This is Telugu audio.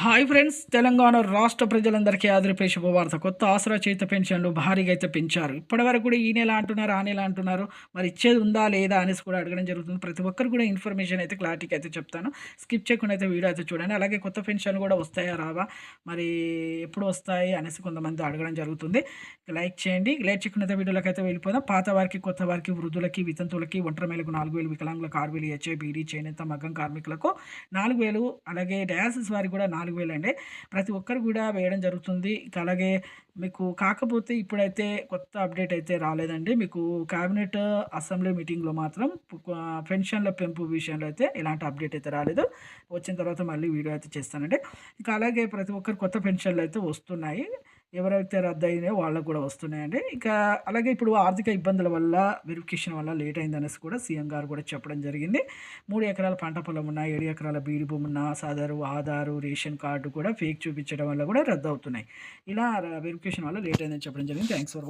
హాయ్ ఫ్రెండ్స్, తెలంగాణ రాష్ట్ర ప్రజలందరికీ ఆదరిపే శుభవార్త. కొత్త ఆసరా చేత పెన్షన్లు భారీగా అయితే పెంచారు. ఇప్పటివరకు కూడా ఈ నెల అంటున్నారు, ఆ నెల అంటున్నారు. మరి ఇచ్చేది ఉందా లేదా అనేసి కూడా అడగడం జరుగుతుంది. ప్రతి ఒక్కరు కూడా ఇన్ఫర్మేషన్ అయితే క్లారిటీగా అయితే చెప్తాను. స్కిప్ చేయకుండా అయితే వీడియో అయితే చూడండి. అలాగే కొత్త పెన్షన్లు కూడా వస్తాయా రావా, మరి ఎప్పుడు వస్తాయి అనేసి కొంతమంది అడగడం జరుగుతుంది. లైక్ చేయండి. లేట్ చేయకుండా అయితే వీడియోలోకి అయితే వెళ్ళిపోదాం. పాత వారికి, కొత్త వారికి, వృద్ధులకి, వితంతువులకి, ఒంటరి మహిళలకు 4,000, వికలాంగులకు 6,000, హెచ్ఐ, బీడీ, చేనేత, మగ్గం కార్మికులకు 4,000, అలాగే డయాలసిస్ వారికి కూడా 4,000 అండి. ప్రతి ఒక్కరు కూడా వేయడం జరుగుతుంది. ఇక అలాగే మీకు కాకపోతే ఇప్పుడైతే కొత్త అప్డేట్ అయితే రాలేదండి. మీకు క్యాబినెట్ అసెంబ్లీ మీటింగ్‌లో మాత్రం పెన్షన్ల పెంపు విషయంలో అయితే ఎలాంటి అప్డేట్ అయితే రాలేదు. వచ్చిన తర్వాత మళ్ళీ వీడియో అయితే చేస్తానండి. ఇక అలాగే ప్రతి ఒక్కరు కొత్త పెన్షన్లు అయితే వస్తున్నాయి. ఎవరైతే రద్దయినాయో వాళ్ళకి కూడా వస్తున్నాయండి. ఇక అలాగే ఇప్పుడు ఆర్థిక ఇబ్బందుల వల్ల, వెరిఫికేషన్ వల్ల లేట్ అయిందనేసి కూడా సీఎం గారు కూడా చెప్పడం జరిగింది. 3 ఎకరాల పంట పొలం ఉన్నా, 7 ఎకరాల బీడు భూమి ఉన్నా, ఆధారు, రేషన్ కార్డు కూడా ఫేక్ చూపించడం వల్ల కూడా రద్దవుతున్నాయి. ఇలా వెరిఫికేషన్ వల్ల లేట్ అయిందని చెప్పడం జరిగింది. Thanks for